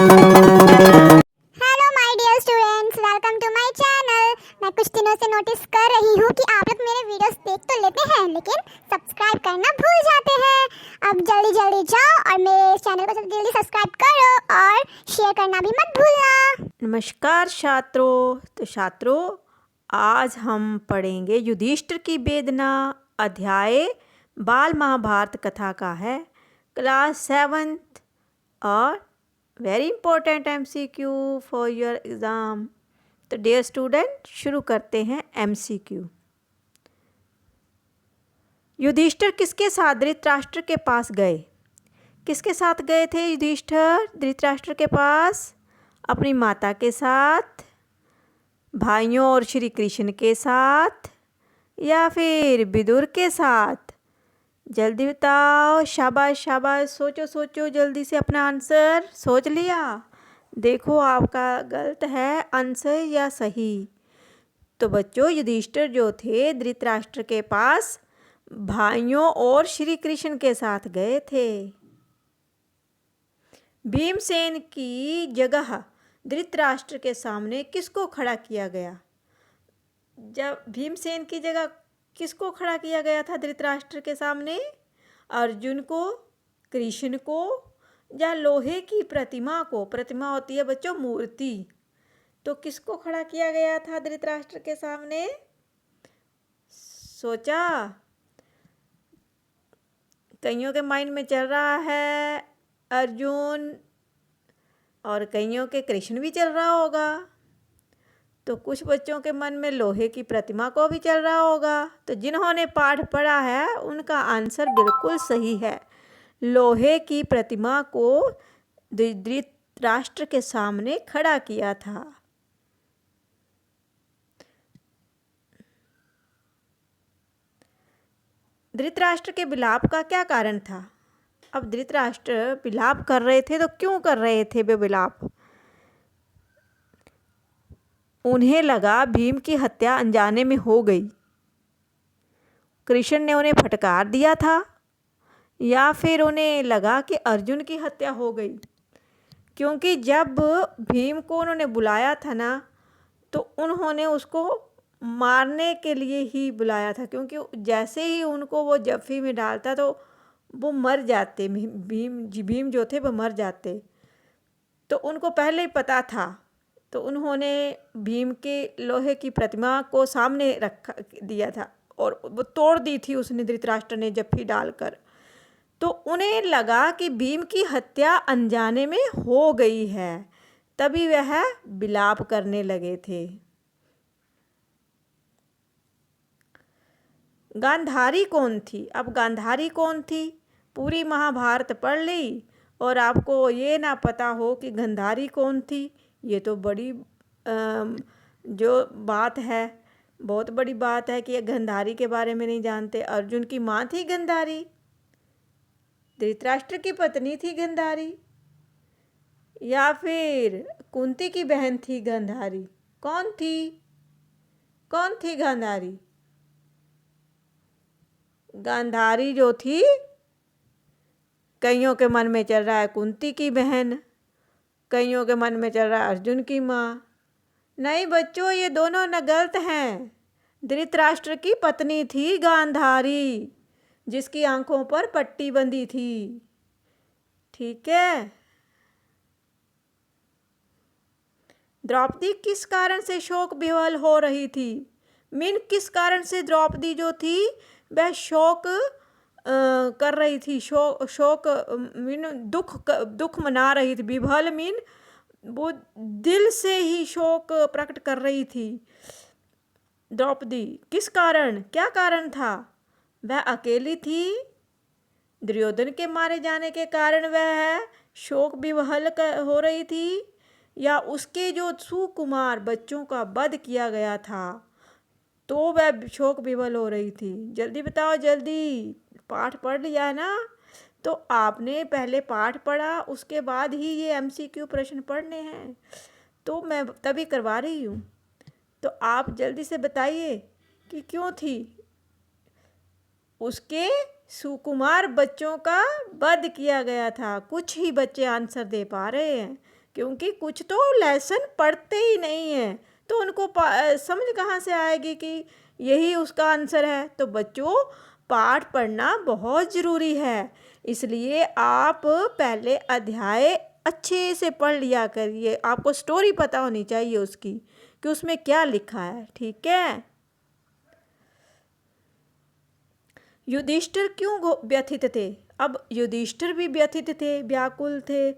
Hello my dear students, welcome to my channel. मैं कुछ दिनों से नोटिस कर रही हूँ कि आप लोग मेरे वीडियोस देख तो लेते हैं लेकिन सब्सक्राइब करना भूल जाते हैं। अब जल्दी जल्दी जाओ और मेरे चैनल को जल्दी जल्दी सब्सक्राइब करो और शेयर करना भी मत भूलना। नमस्कार छात्रों, आज हम पढ़ेंगे युधिष्ठिर की वेदना। अध्याय बाल महाभारत कथा का है, क्लास 7th और very important MCQ for your exam. तो डियर स्टूडेंट, शुरू करते हैं MCQ। युधिष्ठिर किसके साथ धृतराष्ट्र के पास गए? किसके साथ गए थे युधिष्ठिर धृतराष्ट्र के पास? अपनी माता के साथ, भाइयों और श्री कृष्ण के साथ, या फिर विदुर के साथ? जल्दी बताओ, शाबाश शाबाश, सोचो सोचो जल्दी से अपना आंसर। सोच लिया? देखो आपका गलत है आंसर या सही। तो बच्चों, युधिष्ठिर जो थे धृतराष्ट्र के पास भाइयों और श्री कृष्ण के साथ गए थे। भीमसेन की जगह धृतराष्ट्र के सामने किसको खड़ा किया गया? जब भीमसेन की जगह किसको खड़ा किया गया था धृतराष्ट्र के सामने? अर्जुन को, कृष्ण को, या लोहे की प्रतिमा को? प्रतिमा होती है बच्चों मूर्ति। तो किसको खड़ा किया गया था धृतराष्ट्र के सामने? सोचा? कईयों के माइंड में चल रहा है अर्जुन और कईयों के कृष्ण भी चल रहा होगा। तो कुछ बच्चों के मन में लोहे की प्रतिमा को भी चल रहा होगा। तो जिन्होंने पाठ पढ़ा है उनका आंसर बिल्कुल सही है। लोहे की प्रतिमा को धृतराष्ट्र के सामने खड़ा किया था। धृतराष्ट्र के विलाप का क्या कारण था? अब धृतराष्ट्र विलाप कर रहे थे तो क्यों कर रहे थे वे विलाप? उन्हें लगा भीम की हत्या अनजाने में हो गई, कृष्ण ने उन्हें फटकार दिया था, या फिर उन्हें लगा कि अर्जुन की हत्या हो गई। क्योंकि जब भीम को उन्होंने बुलाया था ना, तो उन्होंने उसको मारने के लिए ही बुलाया था। क्योंकि जैसे ही उनको वो जफ्फी में डालता तो वो मर जाते, भीम जो थे वो मर जाते। तो उनको पहले ही पता था। तो उन्होंने भीम के लोहे की प्रतिमा को सामने रखा दिया था और वो तोड़ दी थी उसने, धृतराष्ट्र ने जफ्फी डालकर। तो उन्हें लगा कि भीम की हत्या अनजाने में हो गई है, तभी वह विलाप करने लगे थे। गांधारी कौन थी? अब गांधारी कौन थी? पूरी महाभारत पढ़ ली और आपको ये ना पता हो कि गांधारी कौन थी, ये तो बड़ी जो बात है, बहुत बड़ी बात है कि गांधारी के बारे में नहीं जानते। अर्जुन की माँ थी गांधारी, धृतराष्ट्र की पत्नी थी गांधारी, या फिर कुंती की बहन थी गांधारी? कौन थी? कौन थी गांधारी? गांधारी जो थी, कईयों के मन में चल रहा है कुंती की बहन, कईयों के मन में चल रहा है अर्जुन की माँ। नहीं बच्चों, ये दोनों न गलत हैं। धृतराष्ट्र की पत्नी थी गांधारी, जिसकी आंखों पर पट्टी बंधी थी। ठीक है। द्रौपदी किस कारण से शोक विह्वल हो रही थी? मीन किस कारण से द्रौपदी जो थी वह शोक कर रही थी? शोक मीन दुख मना रही थी। विह्वल मीन वो दिल से ही शोक प्रकट कर रही थी। द्रौपदी किस कारण, क्या कारण था? वह अकेली थी, दुर्योधन के मारे जाने के कारण वह शोक विह्वल हो रही थी, या उसके जो सुकुमार बच्चों का वध किया गया था तो वह शोक विह्वल हो रही थी? जल्दी बताओ, जल्दी। पाठ पढ़ लिया है ना? तो आपने पहले पाठ पढ़ा, उसके बाद ही ये MCQ प्रश्न पढ़ने हैं, तो मैं तभी करवा रही हूँ। तो आप जल्दी से बताइए कि क्यों थी? उसके सुकुमार बच्चों का वध किया गया था। कुछ ही बच्चे आंसर दे पा रहे हैं क्योंकि कुछ तो लेसन पढ़ते ही नहीं हैं, तो उनको समझ कहाँ से आएगी कि यही उसका आंसर है। तो बच्चों, पाठ पढ़ना बहुत ज़रूरी है, इसलिए आप पहले अध्याय अच्छे से पढ़ लिया करिए। आपको स्टोरी पता होनी चाहिए उसकी कि उसमें क्या लिखा है, ठीक है। युधिष्ठिर क्यों व्यथित थे? अब युधिष्ठिर भी व्यथित थे, व्याकुल थे।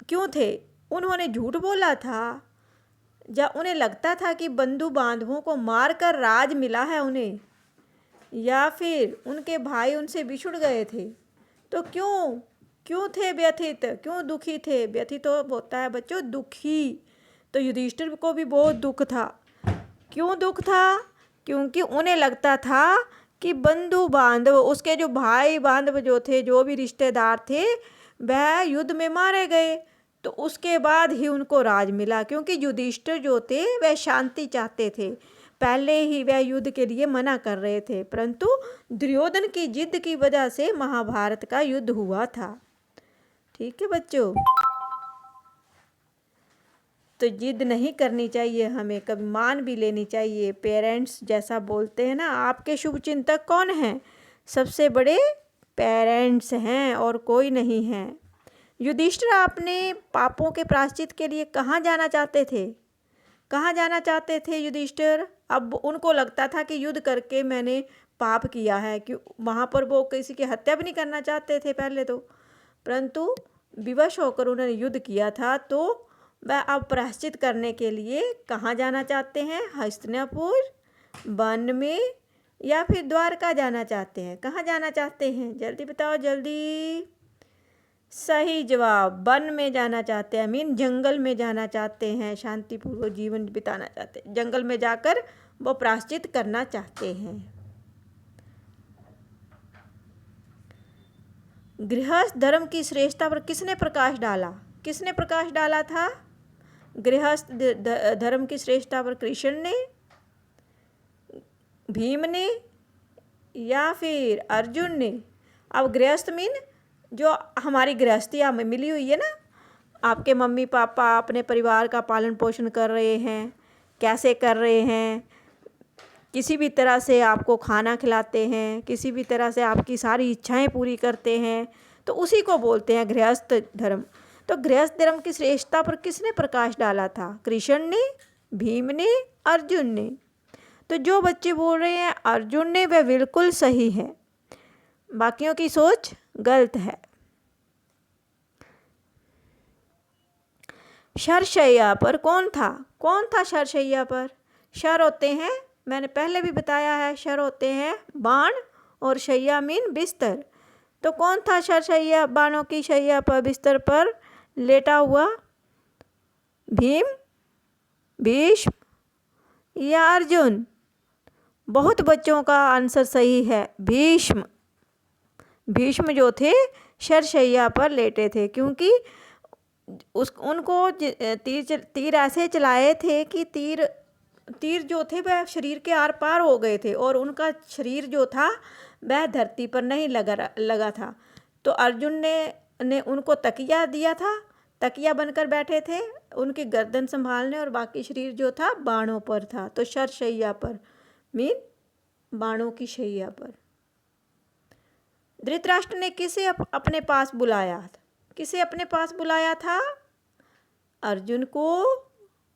क्यों थे? उन्होंने झूठ बोला था, या उन्हें लगता था कि बंधु बांधवों को मारकर राज मिला है उन्हें, या फिर उनके भाई उनसे बिछुड़ गए थे? तो क्यों क्यों थे व्यथित, क्यों दुखी थे? व्यथित तो होता है बच्चों दुखी। तो युधिष्ठिर को भी बहुत दुख था। क्यों दुख था? क्योंकि उन्हें लगता था कि बंधु बांधव, उसके जो भाई बांधव जो थे, जो भी रिश्तेदार थे, वह युद्ध में मारे गए, तो उसके बाद ही उनको राज मिला। क्योंकि युधिष्ठिर जो थे वह शांति चाहते थे, पहले ही वह युद्ध के लिए मना कर रहे थे, परंतु दुर्योधन की जिद की वजह से महाभारत का युद्ध हुआ था। ठीक है बच्चों, तो जिद नहीं करनी चाहिए हमें, कभी मान भी लेनी चाहिए। पेरेंट्स जैसा बोलते हैं ना, आपके शुभ चिंतक कौन हैं? सबसे बड़े पेरेंट्स हैं और कोई नहीं है। युधिष्ठिर अपने पापों के प्रायश्चित के लिए कहाँ जाना चाहते थे? कहाँ जाना चाहते थे युधिष्ठिर? अब उनको लगता था कि युद्ध करके मैंने पाप किया है, कि वहाँ पर वो किसी की हत्या भी नहीं करना चाहते थे पहले तो, परंतु विवश होकर उन्होंने युद्ध किया था। तो वह अब प्रायश्चित करने के लिए कहाँ जाना चाहते हैं? हस्तिनापुर वन में, या फिर द्वारका जाना चाहते हैं? कहाँ जाना चाहते हैं? जल्दी बताओ जल्दी। सही जवाब, वन में जाना चाहते हैं, मीन जंगल में जाना चाहते हैं, शांतिपूर्वक जीवन बिताना चाहते हैं, जंगल में जाकर वो प्रायश्चित करना चाहते हैं। गृहस्थ धर्म की श्रेष्ठता पर किसने प्रकाश डाला? किसने प्रकाश डाला था? गृहस्थ धर्म की श्रेष्ठता पर कृष्ण ने, भीम ने, या फिर अर्जुन ने? अब गृहस्थ मीन जो हमारी गृहस्थी हमें मिली हुई है ना, आपके मम्मी पापा अपने परिवार का पालन पोषण कर रहे हैं, कैसे कर रहे हैं, किसी भी तरह से आपको खाना खिलाते हैं, किसी भी तरह से आपकी सारी इच्छाएं पूरी करते हैं, तो उसी को बोलते हैं गृहस्थ धर्म। तो गृहस्थ धर्म की श्रेष्ठता पर किसने प्रकाश डाला था? कृष्ण ने, भीम ने, अर्जुन ने? तो जो बच्चे बोल रहे हैं अर्जुन ने, वह बिल्कुल सही है, बाकियों की सोच गलत है। शरशैया पर कौन था? कौन था शरशैया पर? शर होते हैं, मैंने पहले भी बताया है, शर होते हैं बाण, और शैया मीन बिस्तर। तो कौन था शरशैया, बाणों की शैया पर, बिस्तर पर लेटा हुआ? भीम, भीष्म, या अर्जुन? बहुत बच्चों का आंसर सही है, भीष्म। भीष्म जो थे शरशैया पर लेटे थे, क्योंकि उनको तीर ऐसे चलाए थे कि तीर जो थे वह शरीर के आर पार हो गए थे, और उनका शरीर जो था वह धरती पर नहीं लगा था। तो अर्जुन ने उनको तकिया दिया था, तकिया बनकर बैठे थे, उनकी गर्दन संभालने, और बाकी शरीर जो था बाणों पर था। तो शरशैया पर मीन बाणों की शैया पर। धृतराष्ट्र ने किसे अपने पास बुलाया? किसे अपने पास बुलाया था? अर्जुन को,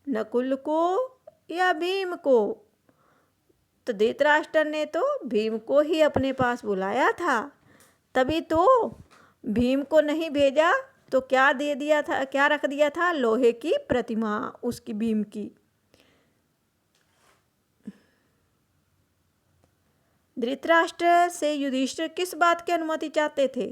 नकुल को, या भीम को? तो धृतराष्ट्र ने तो भीम को ही अपने पास बुलाया था, तभी तो भीम को नहीं भेजा तो क्या दे दिया था, क्या रख दिया था? लोहे की प्रतिमा उसकी, भीम की। धृतराष्ट्र से युधिष्ठिर किस बात की अनुमति चाहते थे?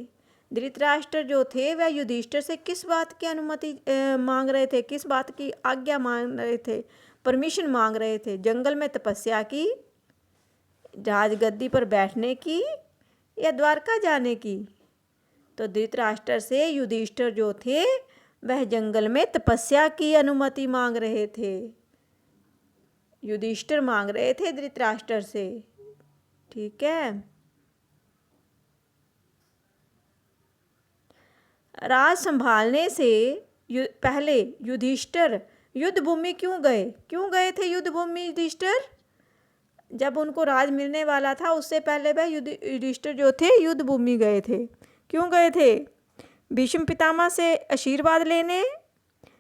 धृतराष्ट्र जो थे वह युधिष्ठिर से किस बात की अनुमति मांग रहे थे? किस बात की आज्ञा मांग रहे थे? परमिशन मांग रहे थे? जंगल में तपस्या की, राजगद्दी पर बैठने की, या द्वारका जाने की? तो धृतराष्ट्र से युधिष्ठिर जो थे वह जंगल में तपस्या की अनुमति मांग रहे थे। युधिष्ठिर मांग रहे थे धृतराष्ट्र से, ठीक है। राज संभालने से पहले युधिष्ठिर युद्ध भूमि क्यों गए थे युद्ध भूमि युधिष्ठिर? जब उनको राज मिलने वाला था उससे पहले वह युधिष्ठिर जो थे युद्ध भूमि गए थे। क्यों गए थे? भीष्म पितामह से आशीर्वाद लेने,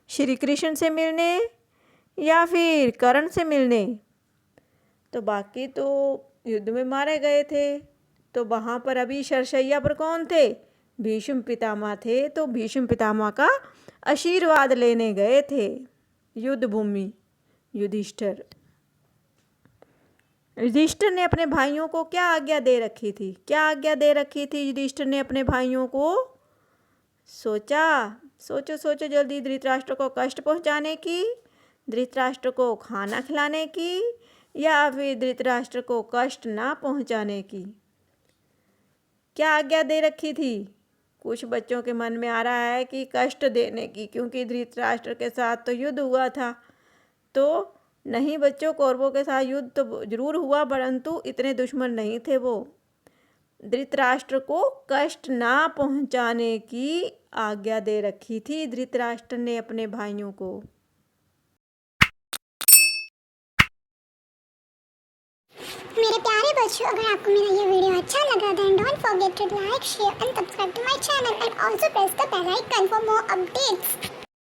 श्री कृष्ण से मिलने, या फिर कर्ण से मिलने? तो बाकी तो युद्ध में मारे गए थे। तो वहाँ पर अभी सरसैया पर कौन थे? भीष्म पितामह थे। तो भीष्म पितामह का आशीर्वाद लेने गए थे युद्ध भूमि युधिष्ठिर। युधिष्ठिर ने अपने भाइयों को क्या आज्ञा दे रखी थी? क्या आज्ञा दे रखी थी युधिष्ठिर ने अपने भाइयों को? सोचो जल्दी। धृतराष्ट्र को कष्ट पहुंचाने की, धृतराष्ट्र को खाना खिलाने की, या फिर धृतराष्ट्र को कष्ट ना पहुंचाने की? क्या आज्ञा दे रखी थी? कुछ बच्चों के मन में आ रहा है कि कष्ट देने की, क्योंकि धृतराष्ट्र के साथ तो युद्ध हुआ था। तो नहीं बच्चों, कौरवों के साथ युद्ध तो जरूर हुआ, परंतु इतने दुश्मन नहीं थे वो। धृतराष्ट्र को कष्ट ना पहुंचाने की आज्ञा दे रखी थी धृतराष्ट्र ने अपने भाइयों को। मेरे प्यारे बच्चों, अगर आपको मेरा ये वीडियो अच्छा लगा then don't forget to like, share and subscribe to my channel and also press the bell icon for more updates.